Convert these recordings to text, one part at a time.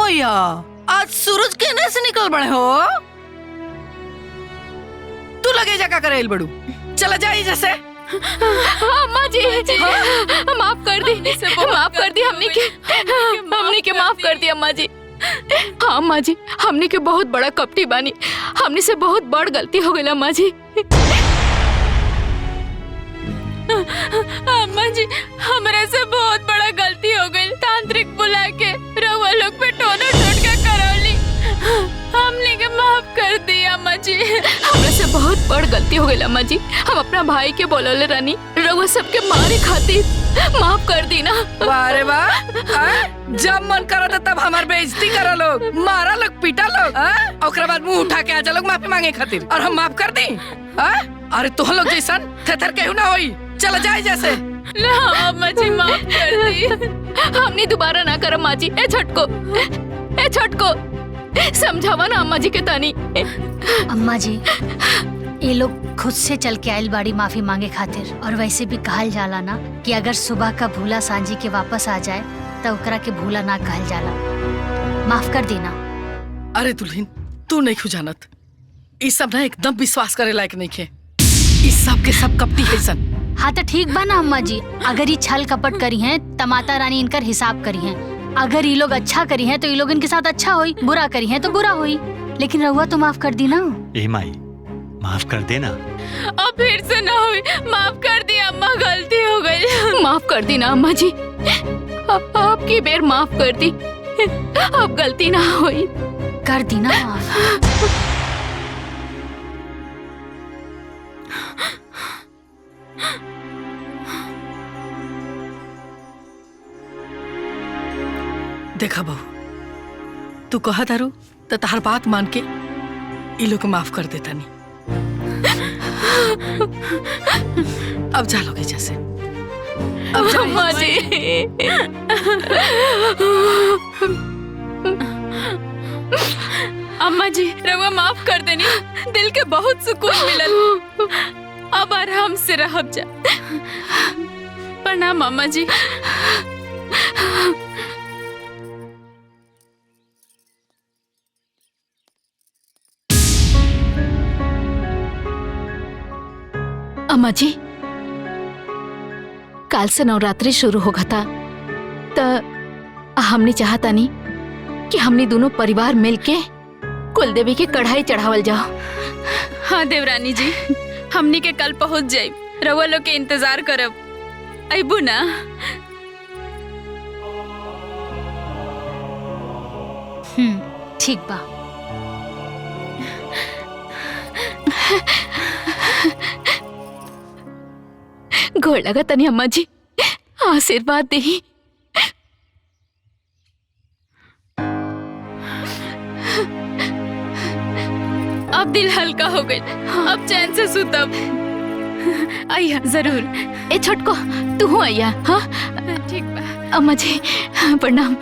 मैया, आज सूरज केने से निकल बड़े हो? तू लगे जगह करे बड़ू, चला जाए जैसे। अम्मा जी, माफ कर दी, माफ कर दी, हमने के माफ कर दी अम्मा जी। हाँ अम्मा जी, हमने के बहुत बड़ा कपटी बानी, हमने से बहुत बड़ गलती हो गई अम्मा जी। अम्मा जी, हमारे से बहुत बड़ा गलती हो गई। तांत्रिक बुला के रउआ लोग पे टोना टोटका करौली, हमने के माफ कर दी अम्मा जी। हमारे से बहुत बड़ गलती हो गई अम्मा जी। हम अपना भाई के बोलौले रानी, रउआ सबके मारे खातिर माफ कर दी ना। वाह रे वाह, जब मन करो तब हमार बेइज्जती करो लोग, मारा लोग, पीटा लोग, और बाद मुंह उठा के आजा लोग माफी मांगे खातिर, और हम माफ कर दी। अरे तुम लोग जैसन थेथर केहू ना होई, चला जाए जैसे। ना अम्मा जी, माफ कर दी, हमने दोबारा ना कर अम्मा जी। ए छटको समझावा ना अम्मा जी के तानी। अम्मा जी, ये लोग खुद से चल के आयल बाड़ी माफी मांगे खातिर, और वैसे भी कहल जाला ना कि अगर सुबह का भूला सांझी के वापस आ जाए तो ओकरा के भूला ना कहल जाला। माफ कर देना। अरे दुल्हन, तू नहीं खुजानत, इस सब ना एकदम विश्वास करे लायक नहीं खे, इस सब के सब कपटी है सन। हाँ तो ठीक बा ना अम्मा जी, अगर ये छल कपट करी हैं तो माता रानी इनकर हिसाब करी हैं। अगर ये लोग अच्छा करी हैं तो ये लोग इनके साथ अच्छा होई, बुरा करी हैं तो बुरा होई। लेकिन रहुआ तो माफ कर दी ना। ए माई, माफ कर देना। अब फिर से ना हुई, माफ कर दी अम्मा, गलती हो गई। माफ कर दी ना अम्मा जी, आपकी बेर माफ कर दी, अब गलती ना हुई। कर दी ना माफ। देखा बहू, तू कहा तारू तो तहार बात मान के ये लोग माफ कर देता नहीं। अब जा लोगे जैसे। अब जा अम्मा जी। अम्मा जी, रउआ माफ कर देनी, दिल के बहुत सुकून मिलल। अब आराम से रहब जा। प्रणाम अम्मा जी। अम्मा जी, काल से नवरात्रि शुरू होगा था, तो हमने चाहता नहीं कि हमने दोनों परिवार मिलके कुल देवी के कढ़ाई चढ़ावल जाओ। हाँ देवरानी जी, हमनी के कल पहुंच जाए, रउआ लोग के इंतजार करब, अइबू ना। ठीक बा। गोड़ लगा तनी अम्मा जी, आशीर्वाद दे। अब दिल हल्का हो गई, अब चैन से सुतब। आइया जरूर। ए छोटको, तू हो आइया। हाँ ठीक बा अम्मा जी, प्रणाम।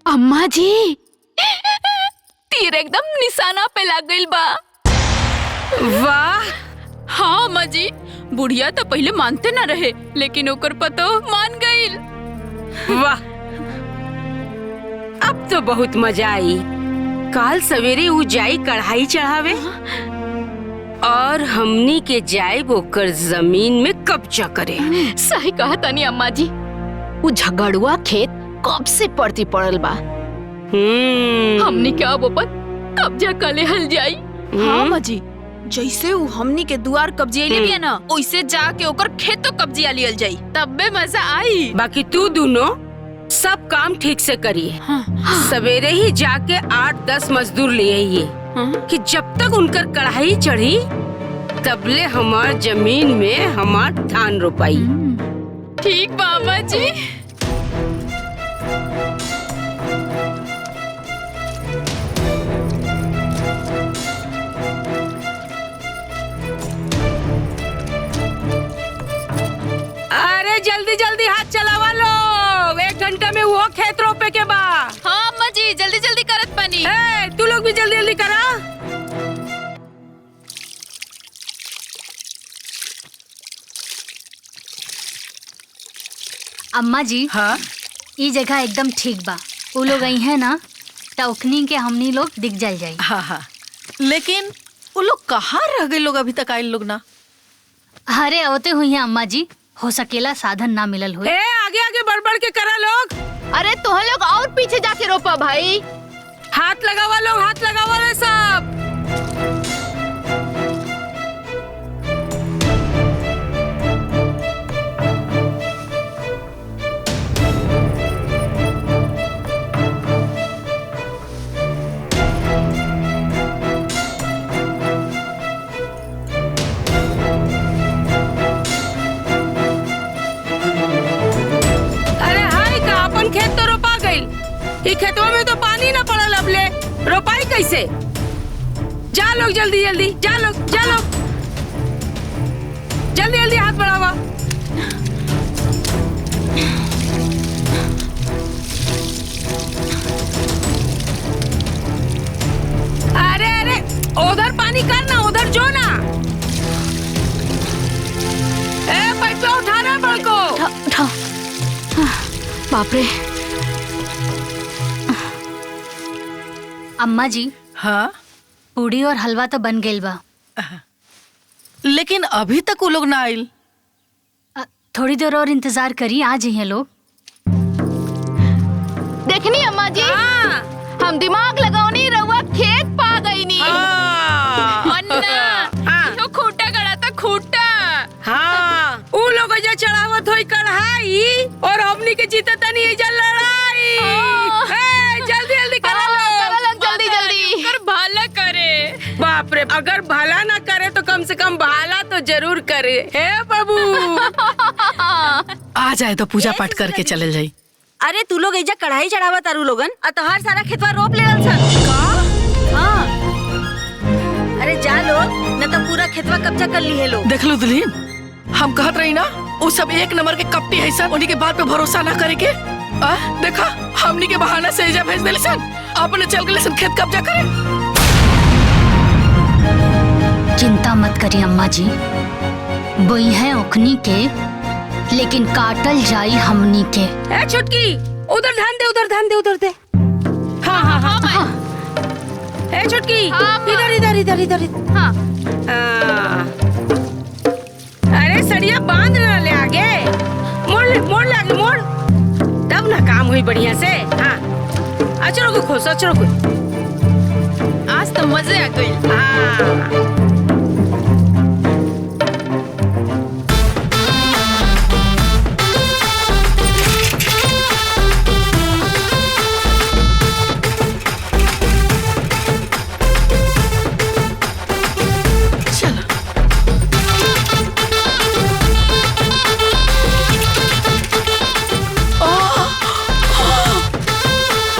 अम्मा जी, तीर एकदम निशाना पे लग गइल बा। वाह। हाँ अम्मा जी, बुढ़िया तो पहले मानते ना रहे, लेकिन ओकर पतो मान गइल। वाह, अब तो बहुत मजा आई। काल सवेरे उ जाई कढ़ाई चढ़ावे, और हमनी के जाए ओकर जमीन में कब्जा करे। सही कहा तनी अम्मा जी, वो झगड़ुआ खेत कब से पड़ती पड़ल बा। हमनी क्या वो पर कब्जा कले हल जाई। हाँ अम्मा जी, जैसे वो हमनी के दुआर कब्जे ले बिया ना, ओइसे जाके ओकर खेतो कब्जिया लियल जाई, तब्बे मजा आई। बाकी तू दोनों सब काम ठीक से करिए। सवेरे ही जाके 8-10 मजदूर ले आइए, कि जब तक उनकर कढ़ाई चढ़ी तबले हमार जमीन में हमार धान रोपाई। ठीक बाबा जी। अरे जल्दी जल्दी हाथ चलावा लोग, 1 घंटा में वो खेत रोपे के बा। हाँ अम्मा जी, जल्दी जल्दी करत पानी। तू लोग भी जल्दी जल्दी करा। अम्मा जी हाँ ये जगह एकदम ठीक बा। वो लोग आई है ना टौकनी के हमनी लोग दिख जल जाई। हाँ हाँ, लेकिन वो लोग कहाँ रह गए लोग अभी तक आए लोग ना? अरे होते हुई है अम्मा जी, हो सकेला साधन ना मिलल हो। ए आगे आगे बढ़ बढ़ के करा लोग। अरे तुम लोग और पीछे जाके रोपा भाई। हाथ लगावा लोग, हाथ लगावा रे सब। खेत तो रोपा गई, खेतवा में तो पानी ना पड़ल, अब ले रोपाई कैसे? जा लोग जल्दी जल्दी, जा लोग जल्दी जल्दी हाथ बढ़ावा। अरे अरे उधर पानी करना, उधर जो ना। ए पाइप उठा रहा बड़को। बाप रे। अम्मा जी हाँ, पूड़ी और हलवा तो बन गइल बा, लेकिन अभी तक वो लोग ना आइल। थोड़ी देर और इंतजार करी, आ जाइए लोग। देखनी अम्मा जी, हम दिमाग लगाओनी रउआ खेत पा गई नी। अन्ना खूटा गड़ा था, खूटा। हाँ, उ लोग जो चढ़ावत होई कढ़ाई और हमनी के जीते तनी एजा लड़ाई। जल्दी जल्दी करा लोग, जल्दी जल्दी। कर भाला करे। बाप रे, अगर भला ना करे तो कम से कम भाला तो जरूर करे। हे बाबू आ जाए तो पूजा पाठ करके चले जाई। अरे तू लोग एजा कढ़ाई चढ़ावा तारू लोगन, तोहार सारा खेतवा रोप लेवल सन। हाँ, अरे जा लोग, न तो पूरा खेतवा कब्जा कर ली है लोग। देख लो दुल्हीन, हम कहत रही ना वो सब एक नंबर के कपटी है सन, उन्हीं के बात पे भरोसा ना करे के। देखा हमनी के बहाना से एजा भेज देली सन, अपने चल गए सन खेत कब्जा करे। चिंता मत करिए अम्मा जी, बोई है ओखनी के, लेकिन काटल जाई हमनी के। ए छुटकी, उधर ध्यान दे, उधर ध्यान दे, उधर दे। हाँ हाँ हाँ, हाँ। ए छुटकी, इधर इधर इधर इधर। हाँ। अरे सड़िया बांध ना ले आगे, मोड़ ले आगे, मोड़, तब ना काम हुई बढ़िया से। हाँ, अचरो को खोस, अचरो को। आज तो मजे आ गई। हाँ।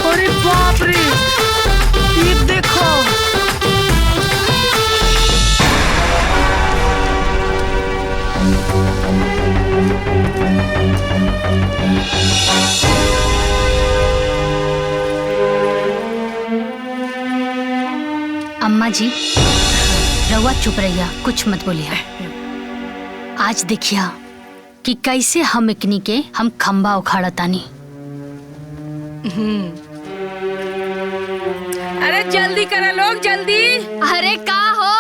अरे बाप रे, ये देखो। अम्मा जी रवा चुप रहिया, कुछ मत बोलिया। आज देखिया कि कैसे हम इकनी के हम खंबा उखाड़ा तानी। अरे जल्दी करा लोग, जल्दी। अरे का हो,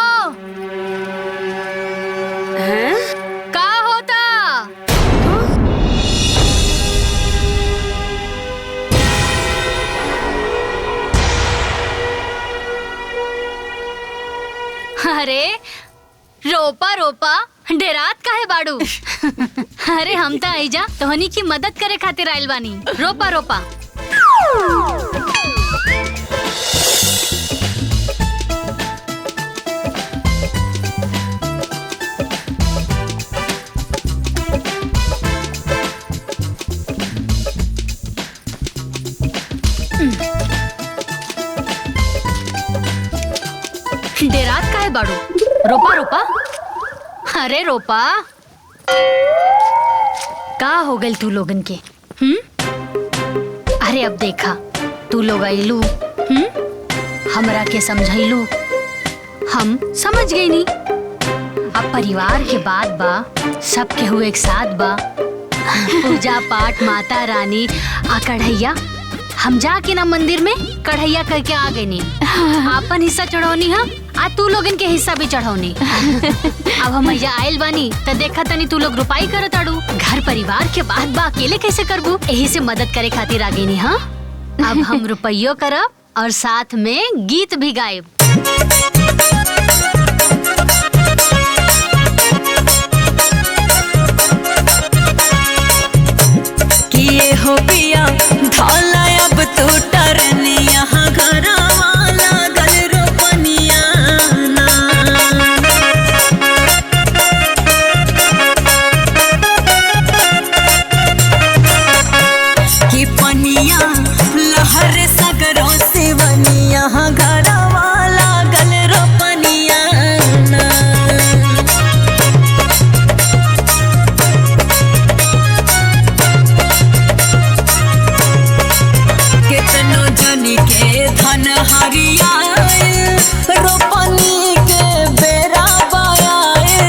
का होता? अरे रोपा रोपा डेरात काहे बाड़ू? अरे हम तो आइजा तोहनी की मदद करे खातिर आइल बानी। रोपा रोपा। डेरात काहे बाड़ू? रोपा रोपा। अरे रोपा। का हो गई तू लोगन के? अरे अब देखा तू लोग आइलू, हमरा के समझाइलू, हम समझ गई नी। अब परिवार के बात बा, सब के हुए एक साथ बा, पूजा पाठ माता रानी आ कढ़ैया हम जाके ना मंदिर में कढ़ैया करके आ गए नी। आपन हिस्सा चढ़ौनी हम आ तू लोग इनके हिस्सा भी चढ़ौनी। अब हम आयल बानी तो देखा तनी तू लोग रुपाई करत आड़ू। घर परिवार के बात बा अकेले कैसे करबू, यही से मदद करे खातिर आ गई नी। हाँ अब हम रुपयो करब और साथ में गीत भी गायब। किए हो पिया ढोला अब तू टरनिया घरवा लागल रोपनिया ना। कि पनिया लहर सगरो सेवनिया घरवा लागल रोपनिया ना। कितनो जनी के धन हरियाए रोपनी के बेरा बायाए।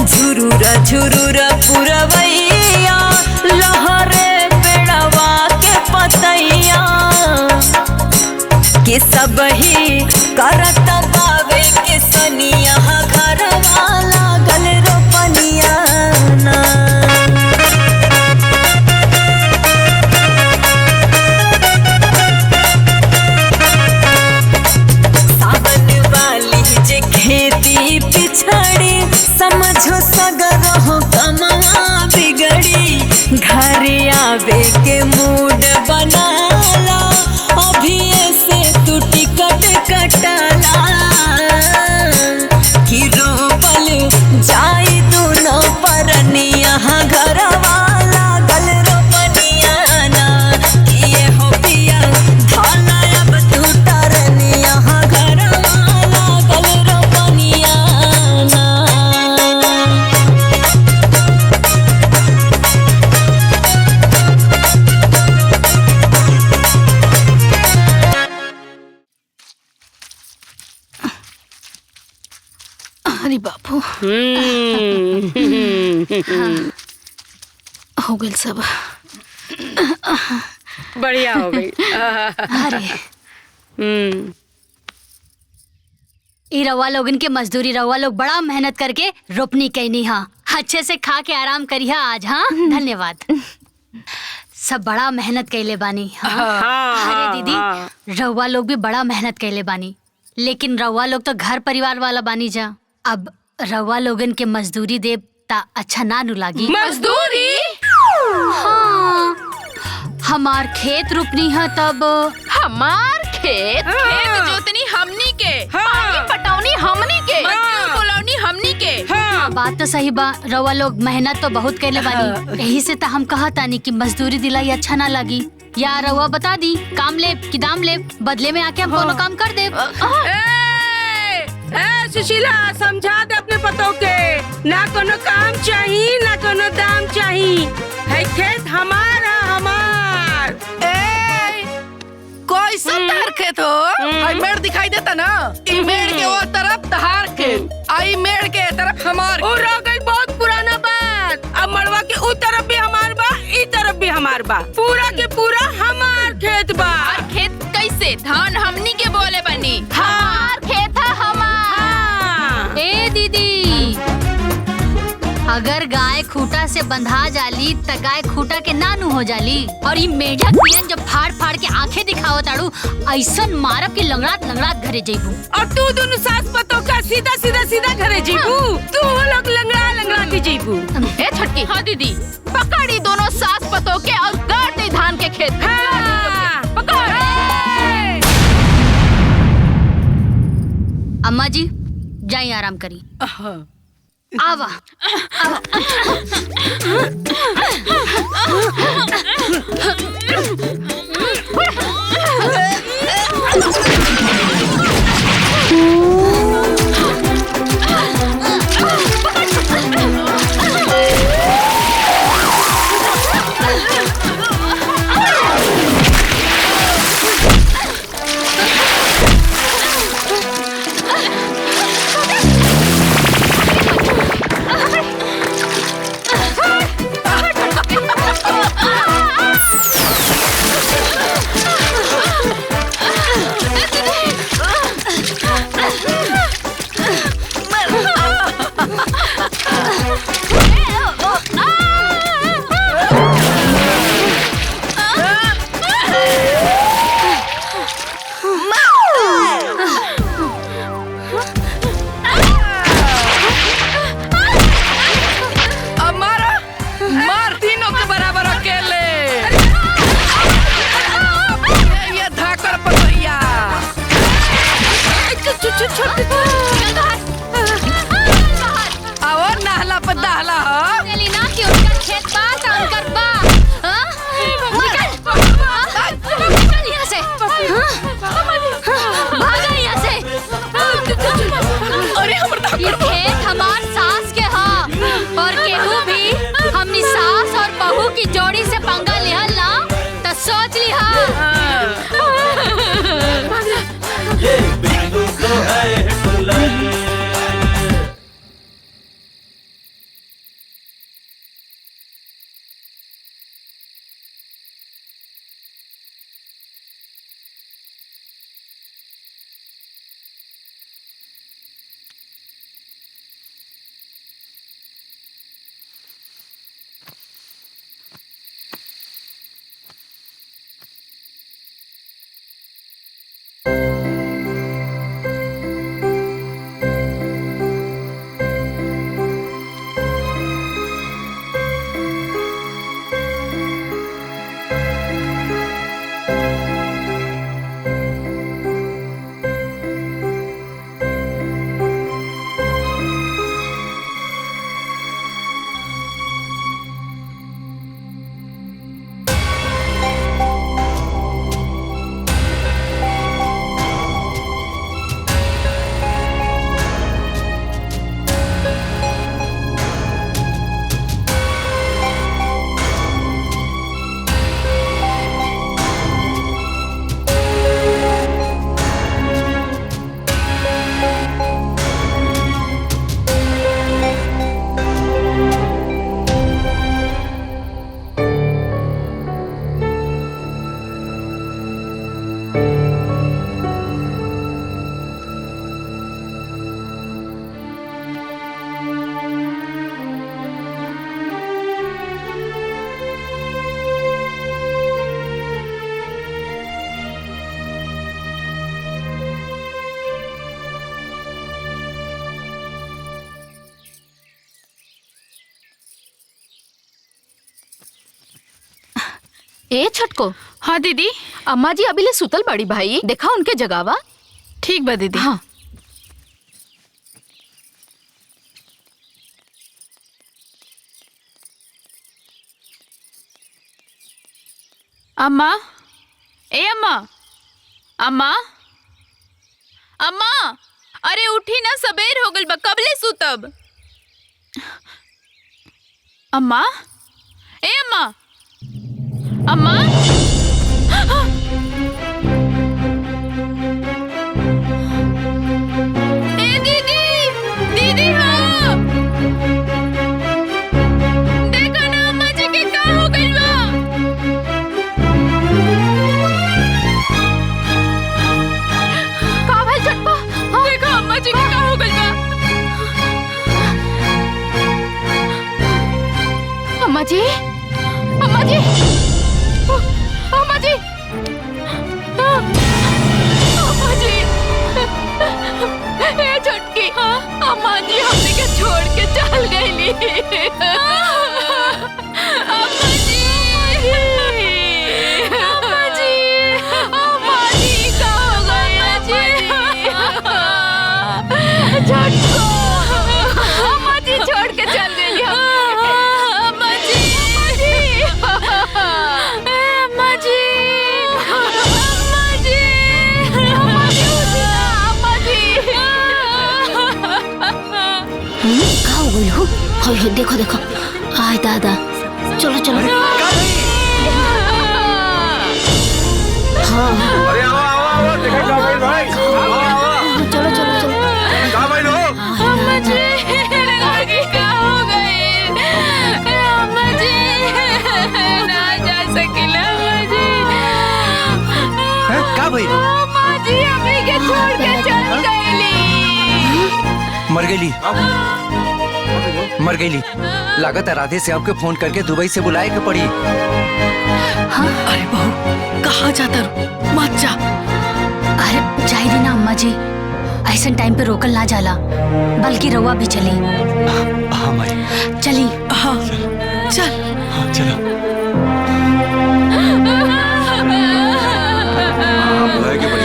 झुरुरा झुरुरा पुरवैया लहरे पेड़वा के पतैया। के सब ही करत बावे के सनिया घरवा लागल रोपनिया ना। खेती पिछड़ी समझो सगरो कमवा बिगड़ी। घर आवे के मूड बनाला अभी से तू टिकट कटाला। कि रोपल जाई दोनों परनिया घरवा लागल रोपनिया ना। किए हो पिया ढोला अब तू टरनिया घरवा लागल रोपनिया ना। अरे बापू हो गइल सब। बढ़िया हो गई। अरे ई रवा लोगन के मजदूरी, रवा लोग बड़ा मेहनत करके रोपनी कैनी। हाँ अच्छे से खा के आराम करिहा आज। हाँ धन्यवाद। सब बड़ा मेहनत कैले बानी। हाँ अरे दीदी रवा लोग भी बड़ा मेहनत कैले बानी, लेकिन रवा लोग तो घर परिवार वाला बानी जा। अब रवा लोगन के मजदूरी देव ता अच्छा ना नु लागी। मजदूरी? हाँ हमार खेत रोपनी है तब। हमार खेत खेत जोतनी हमनी के, पानी पटौनी हमनी के, मजदूर बुलौनी हमनी के। बात तो सही बा, रवा लोग मेहनत तो बहुत कैले बानी। यही से तो हम कहा तानी कि मजदूरी दिलाई अच्छा ना लगी। या रवा बता दी काम ले कि दाम ले, बदले में आके हम कोनो काम कर दे। सुशीला समझा दे अपने पतों के, ना कोनो काम चाहिए ना कोनो दाम चाहिए। है खेत हमारा हमार। कोई सब तार खेत हो। आई मेड़ दिखाई देता ना, ई मेड़ के वो तरफ तहार खेत, आई मेड़ के तरफ हमार। और रह गई बहुत पुराना बात। अब मड़वा के उ तरफ भी हमार बा, ई तरफ भी हमार बा, पूरा के पूरा हमार खेत बा। और खेत कैसे? धान हमनी के बोले बनी। हाँ। हमार खेत है हमार। ए दीदी अगर गाय खूटा से बंधा जाली त गाय खूटा के नानू हो जाली। और ये मेढक पियन जब फाड़ फाड़ के आंखें दिखाओ ताड़ू ऐसन मारब के लंगड़ात लंगड़ात घरे जइबू। और तू दोनों सास पतों का सीधा सीधा सीधा घरे जीबू। तू लोग लंगड़ा लंगड़ा के जीबू। ए छटकी। हाँ दीदी पकड़ी दोनों सास पतों के और गाड़ दे धान के खेत। हाँ। पकड़। अम्मा जी जाइए आराम करी। आवा ए छटको। हाँ दीदी। अम्मा जी अभी ले सुतल बड़ी भाई, देखा उनके जगावा। ठीक बा दीदी। हाँ अम्मा, ए अम्मा, अम्मा, अम्मा, अरे उठी ना, सबेर हो गल बा, कबले सुतब। अम्मा, ए अम्मा, अम्मा, ए दीदी, दीदी हाँ, देखो ना अम्मा जी के का हो गइल बा। का भइल चटपा? देखो अम्मा जी के का हो गइल बा। अम्मा जी, अम्मा जी, अम्मा जी, अम्मा जी, ए छटकी, अम्मा जी हमने के छोड़ के चल गईली। अम्मा जी, अम्मा जी, अम्मा जी का हो गया जी? छटको, अम्मा जी छोड़ के चल गई अम्मा जी, अम्मा जी, अम्मा जी, अम्मा जी, अम्मा जी। का हो गई हो? हाय देखो देखो, आय दादा, चलो चलो। हाँ अरे आओ आओ आओ, देखो का भाई भाई, चलो चलो चलो। का भाई लो। अम्मा जी, लड़की क्या हो गई? अम्मा जी, ना जा सकिला अम्मा जी। का भाई? अम्मा जी हमें के छोड़ के चल गईली। मर गईली। लागत है राधे से आपके फोन करके दुबई से बुलाए के पड़ी। अरे बहू कहाँ जाता रू, मत जा। अरे जाई दी ना अम्मा जी, ऐसा टाइम पे रोकल ना जाला, बल्कि रउआ भी चली। हाँ माई चली। हाँ चल। हाँ चलो। बुलाए के पड़ी।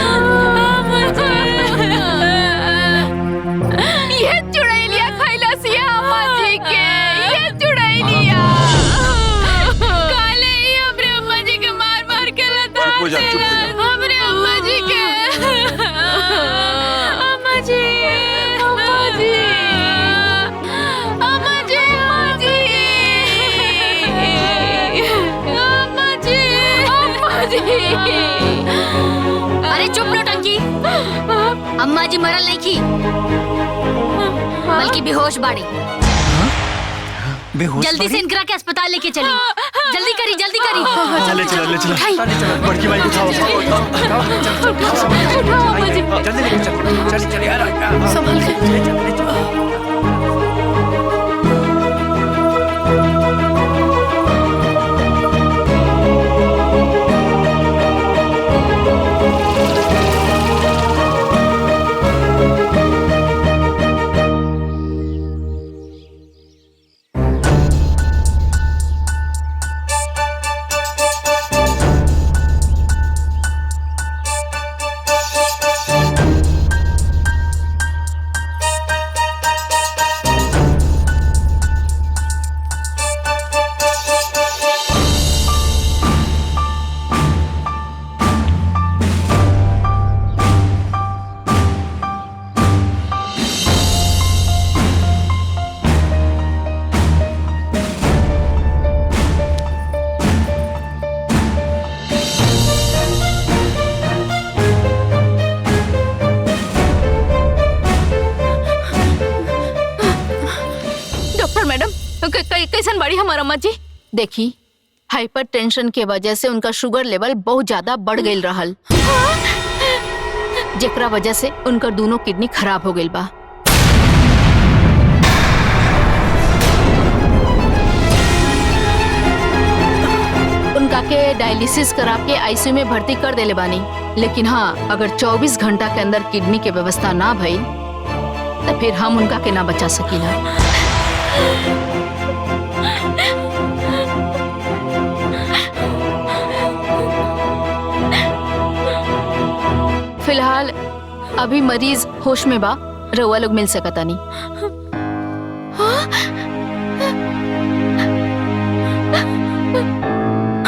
ये चुड़ैलिया खैलसिया अम्मा जी के, ये चुड़ैलिया काले ही हमरे अम्मा जी के मार मार के लता चुप हो जा, चुप हो जा। हमरे अम्मा जी के। अम्मा जी, अम्मा जी, अम्मा जी, अम्मा जी, अम्मा जी। अरे चुप नौटंकी, अम्मा जी मरल नहीं की, बल्कि बेहोश बाड़ी। बेहोश जल्दी से इनकरा के अस्पताल लेके चली। जल्दी करी, जल्दी करी। चले चलो चलो उठाई। बड़की भाई उठाओ। जल्दी लेके चल, चल चल यार। संभल के। कैसन बड़ी हमार अम्मा जी? देखी, हाइपर टेंशन के वजह से उनका शुगर लेवल बहुत ज्यादा बढ़ गई रहल, जेकरा वजह से उनका दोनों किडनी खराब हो गई बा। उनका के डायलिसिस करा के आईसीयू में भर्ती कर देले बानी, लेकिन हाँ, अगर 24 घंटा के अंदर किडनी के व्यवस्था ना भई तो फिर हम उनका के ना बचा सकीला। फिलहाल अभी मरीज होश में बा, रउआ लोग मिल सकता नहीं।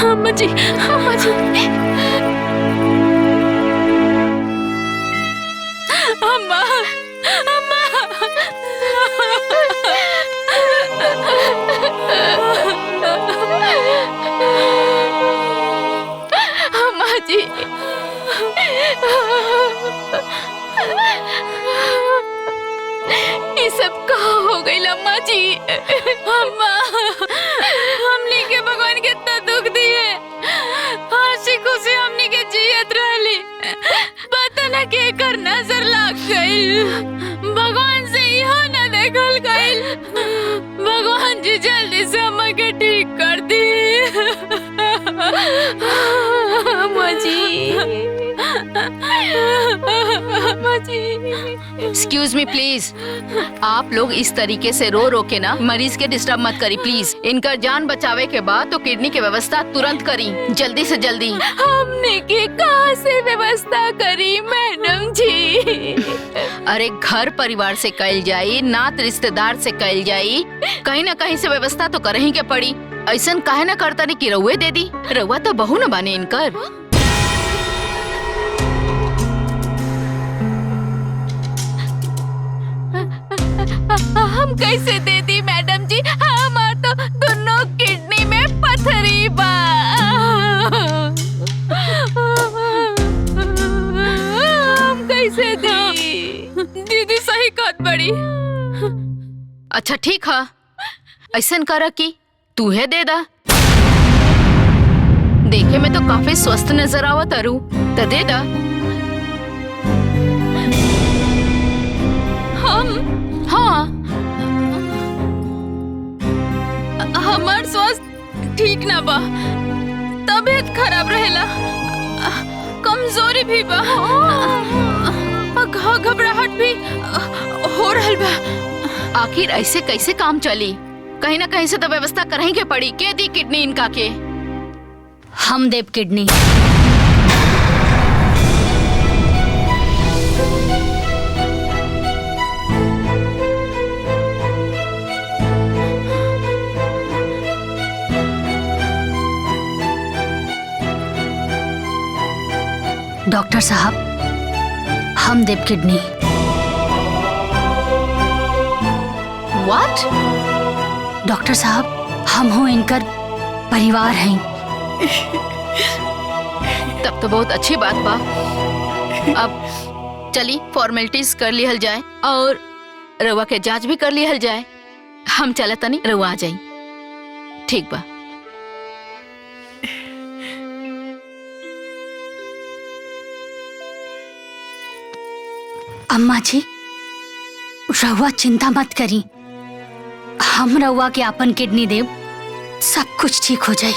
अम्मा जी, अम्मा जी, अम्मा, अम्मा, अम्मा जी, ये सब कहाँ हो गई अम्मा जी? अम्मा, हमने के भगवान कितना दुख दिए, हंसी खुशी हमने के जियत रहली, पता न के कर नजर लग गई, भगवान से यहाँ न देखल गई। भगवान जी जल्दी से अम्मा के ठीक कर दी। अम्मा जी, अम्मा जी। एक्सक्यूज मी प्लीज, आप लोग इस तरीके से रो रो के ना मरीज के डिस्टर्ब मत करी प्लीज। इनका जान बचावे के बाद तो किडनी की व्यवस्था तुरंत करी, जल्दी से जल्दी। हमने के कहाँ से व्यवस्था करी मैडम जी? अरे घर परिवार से कल जाई, नात रिश्तेदार से कल जाई, कहीं ना कहीं से व्यवस्था तो कर ही के पड़ी। ऐसा काहे ना करता नहीं कि रउए दे दी, रउआ तो बहू न बाने इनकर। हम कैसे दे दी मैडम जी? हमार तो दोनों किडनी में पथरी बा। हम कैसे दी? दीदी सही कहत बड़ी। अच्छा ठीक है, ऐसा करा कि तू है दे दा। देखे में तो काफी स्वस्थ नजर आवत अरु, तो दे दा। हाँ, हमार स्वास्थ्य ठीक ना बा, तबीयत खराब रहेला, कमजोरी भी बा, घबराहट भी हो रहल बा। आखिर ऐसे कैसे काम चली? कहीं ना कहीं से तो व्यवस्था करही के पड़ी। के दी किडनी इनका के? हम देव किडनी। डॉक्टर साहब, हम देव किडनी। व्हाट? डॉक्टर साहब, हम हो इनकर परिवार हैं। तब तो बहुत अच्छी बात बा। अब चली फॉर्मेलिटीज कर लिहल जाए और रउआ के जांच भी कर लिहल जाए। हम चला तनी, रउआ आ जाई। ठीक बा। अम्मा जी, रउआ चिंता मत करी, हम रउआ के अपन किडनी देव, सब कुछ ठीक हो जाए।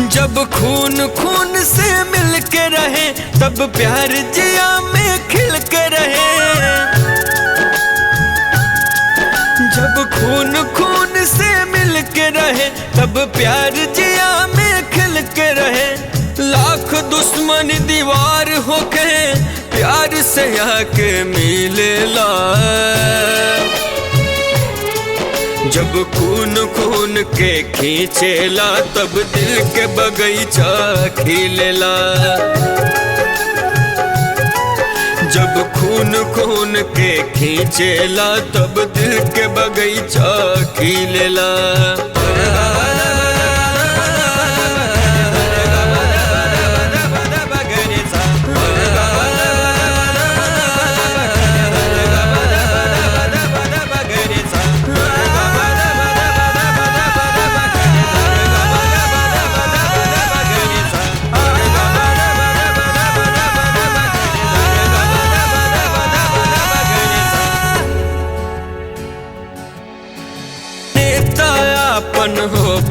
जब खून खून से मिल के रहे, तब प्यार जिया में खिल के रहे। जब खून खून से मिल के रहे, तब प्यार जिया में खिल के रहे। लाख दुश्मन दीवार होके प्यार से आके मिलेला। जब खून खून के खींचेला, तब दिल के बगीचा खिलेला। जब खून खून के खींचेला, तब दिल के बगीचा खिलेला।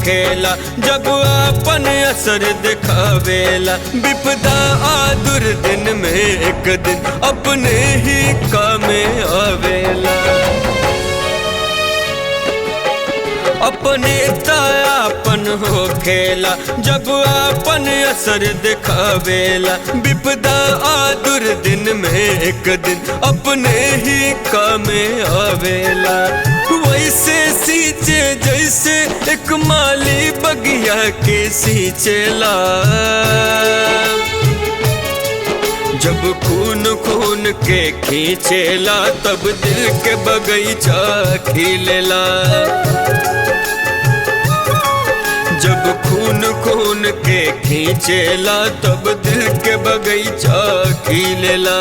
खेला जब अपन असर दिखावेला। विपदा आ दुर्दिन में एक दिन अपने ही कामे आवेला। अपने तायापन हो खेला जब अपन असर दिखावेला। विपदा आ दुर्दिन में एक दिन अपने ही कामे आवेला। वैसे सींचे जैसे एक माली बगिया के सींचेला। जब खून खून के खींचेला तब दिल के बगीचा खिलेला। जब खून खून के खींचेला तब दिल के बगीचा खिलेला।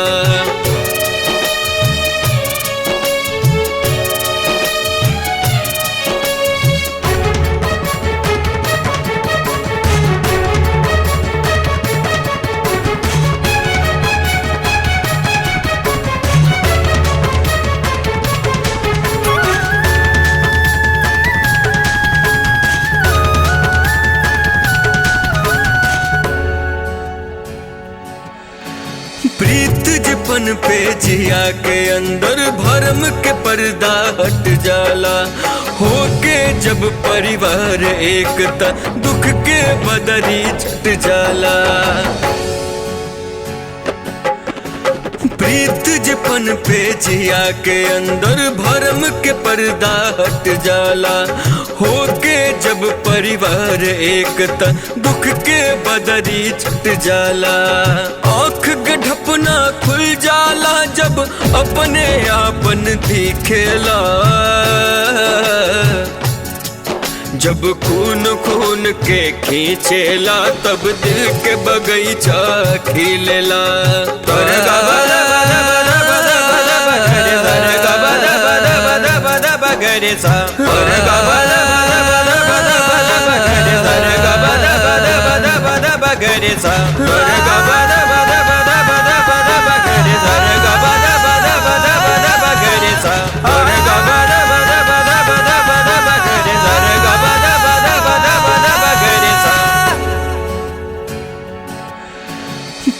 प्रीत जपन पे जिया के अंदर भरम के पर्दा हट जाला। होके जब परिवार एकता दुख के बदरी छट जाला। प्रीत जपन पे जिया के अंदर भरम के पर्दा हट जाला। होके जब परिवार एकता दुख के बदरी छट जाला। आँख गढ़पना खुल जाला जब अपने आपन दिखेला। जब खून खून के खींचेला तब दिल के बगीचा खिलेला।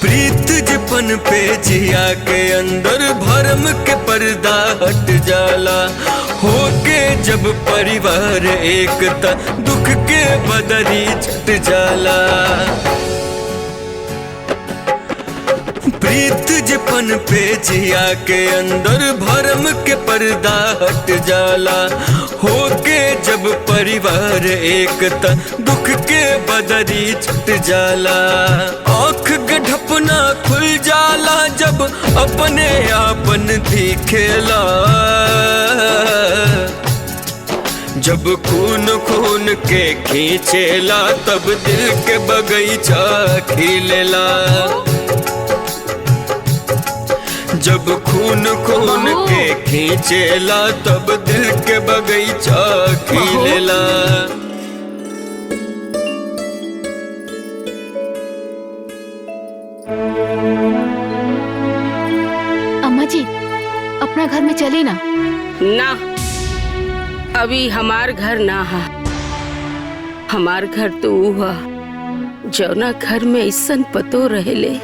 प्रीत जपन पे जिया के अंदर भरम के पर्दा हट जाला। होके जब परिवार एकता दुख के बदरी छट जाला। प्रीत जपन पे जिया के अंदर भरम के पर्दा हट जाला। होके जब परिवार एकता दुख के बदरी छट जाला। आँख गढ़पना खुल जाला जब अपने आपन दिखेला। जब खून खून के खींचेला तब दिल के बगीचा खिलेला। जब खून खून के खींचेला तब दिल के बगीचा खिलेला। अम्मा जी अपना घर में चली ना। ना, अभी हमार घर ना है। हमार घर तो हुआ जौना घर में ऐसन पतो रहेले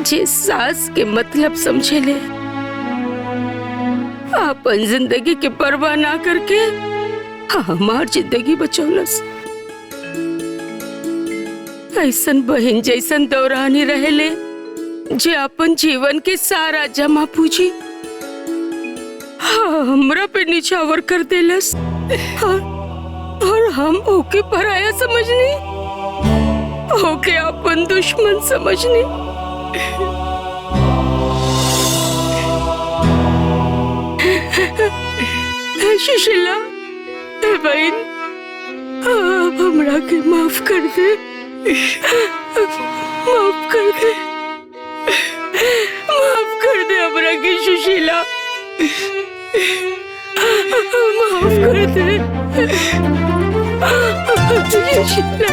जे सास के मतलब समझेले। अपन जिंदगी के परवाह ना करके हमार जिंदगी बचौलस। ऐसन बहन जैसन दौरानी रहेले जे अपन जीवन के सारा जमा पूंजी हमरा पे निछावर कर देलस। और हम ओके पराया समझनी, ओके अपन दुश्मन समझनी। सुशीला बहन, आप हमरा के माफ कर दे, माफ कर दे, माफ कर दे हमरा के सुशीला, माफ कर दे सुशीला,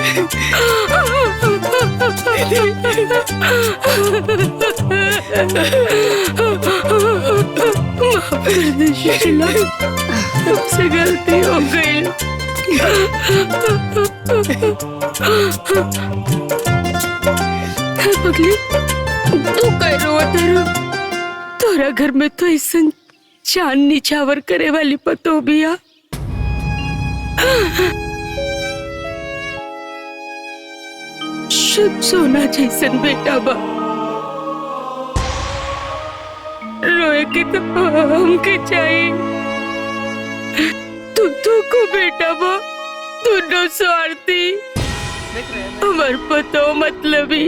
माफ कर दे सुशीला। हमसे गलती हो गई। पगली तू कह रो तेरा तोरा घर में तो ऐसा चांद निछावर करे वाली पतो बिया। शुभ सोना जैसन बेटा बा। रोए के तो हमके चाहिए। तू को बेटा बा दोनों स्वार्थी हमार पतो मतलबी।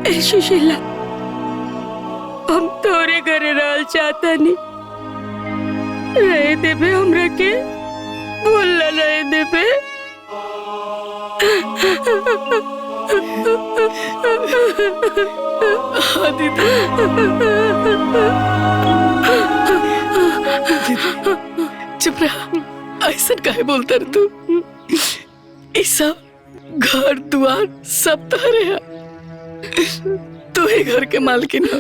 ए सुशीला हम तोरे घरे रहल चाहता नहीं रहे देबे हमरा के बोल रहे देबे। चुप रहा, ऐसा काहे बोलता रे तू? ये सब घर दुआर सब तारे है, तू ही घर के मालकिन है।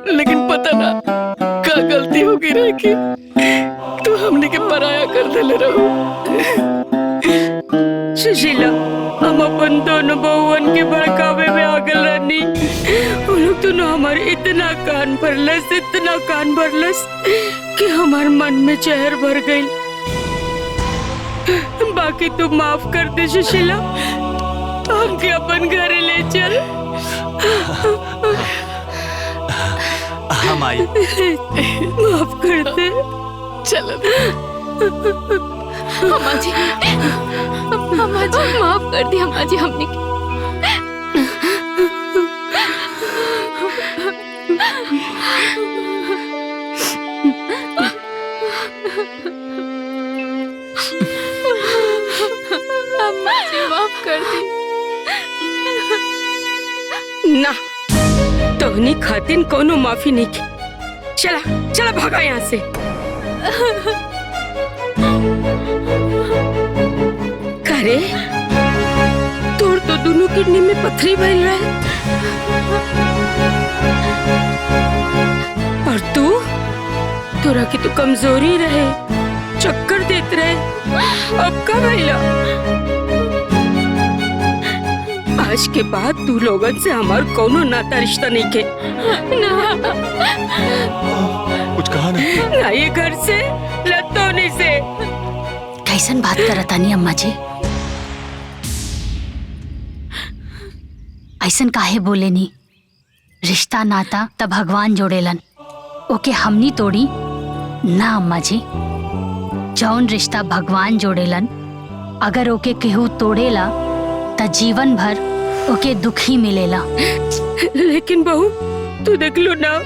लेकिन पता ना का गलती होगी रे कि तू हमने के पराया कर देले रहो। सुशीला हम अपन दोनों बहुवन के भड़कावे में आगल रहनी। वो लोग दोनों हमारे इतना कान भरलस कि हमार मन में जहर भर गई। बाकी तू माफ कर दे सुशीला, हमके अपन घर ले चल। हम आई। माफ कर दे। चलो अम्मा जी माफ कर दी अम्मा जी हमने की। अम्मा जी माफ कर दी। ना तोहनी खातिन कोनो माफी नहीं की। चला भागा यहाँ से। करे तोर तो दोनों किडनी में पथरी भइल रहे और तोरा की तो कमजोरी रहे, चक्कर देते रहे। अब का भइला? आज के बाद तू लोगन से हमार कोनो नाता रिश्ता नहीं के। कुछ कहा ना ये घर से लतौनी से। कैसन बात करता नहीं अम्मा जी? ऐसन काहे बोले नी? रिश्ता नाता तब भगवान जोड़ेलन, ओके हमनी तोड़ी ना अम्मा जी। जौन रिश्ता भगवान जोड़ेलन अगर ओके केहू तोड़ेला त जीवन भर ओके दुख ही मिलेला। लेकिन बहू तू देख लो ना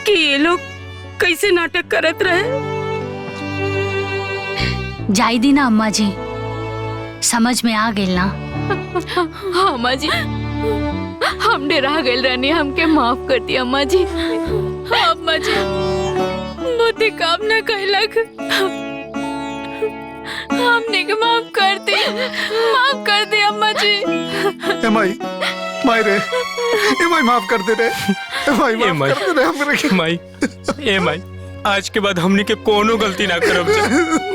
कि ये लोग कैसे नाटक करत रहे। जाई दी ना अम्मा जी, समझ में आ गेल ना। हाँ अम्मा जी हम डरा गए रहनी, हमके माफ कर दी अम्मा जी। हाँ अम्मा जी मोती काम न कैलक, हमने के माफ कर दी अम्मा जी। ए माई रे, ए माई माफ कर दे रे, ए माई माफ कर दे रे हमरे के। माई आज के बाद हमनी के कोनो गलती ना करब जा,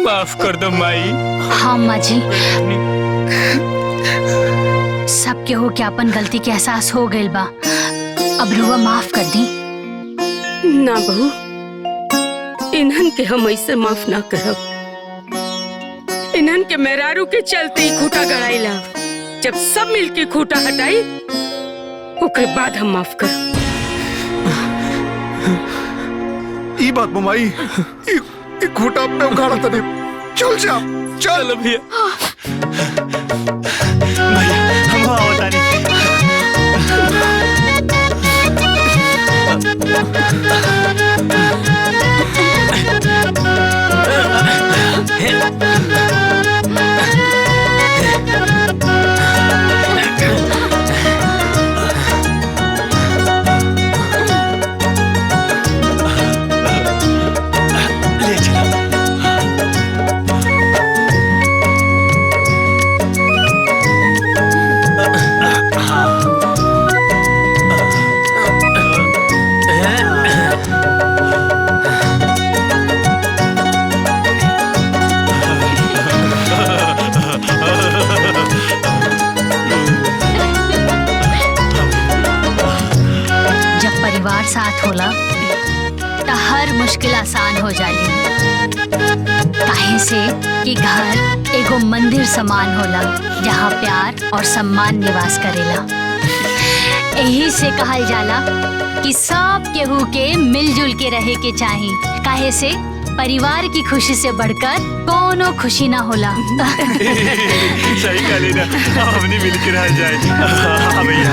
माफ कर दो माई। हाँ अम्मा जी, सब के हो के अपन गलती के एहसास हो गइल बा, अब रुआ माफ कर दी। ना बहू, इन्हन के हम ऐसे माफ ना करब। इन्हन के मेहरारू के चलते ही खूटा गड़ाइला। जब सब मिलके खूटा हटाई ओकरे बाद हम माफ कर। ई बात ममाई, ई खूटा अपने उखाड़ा तने। चल जा, चल भैया। भैया हम आवता नहीं। परिवार साथ होला तो हर मुश्किल आसान हो जाली। काहे से कि घर एगो मंदिर समान होला जहाँ प्यार और सम्मान निवास करेला। यही से कहल जाला कि सब केहू के मिलजुल के रहे के चाही। काहे से परिवार की खुशी से बढ़कर कोनो खुशी ना होला। सही कहली ना, हमने मिलकर रह जाए। हाँ भैया।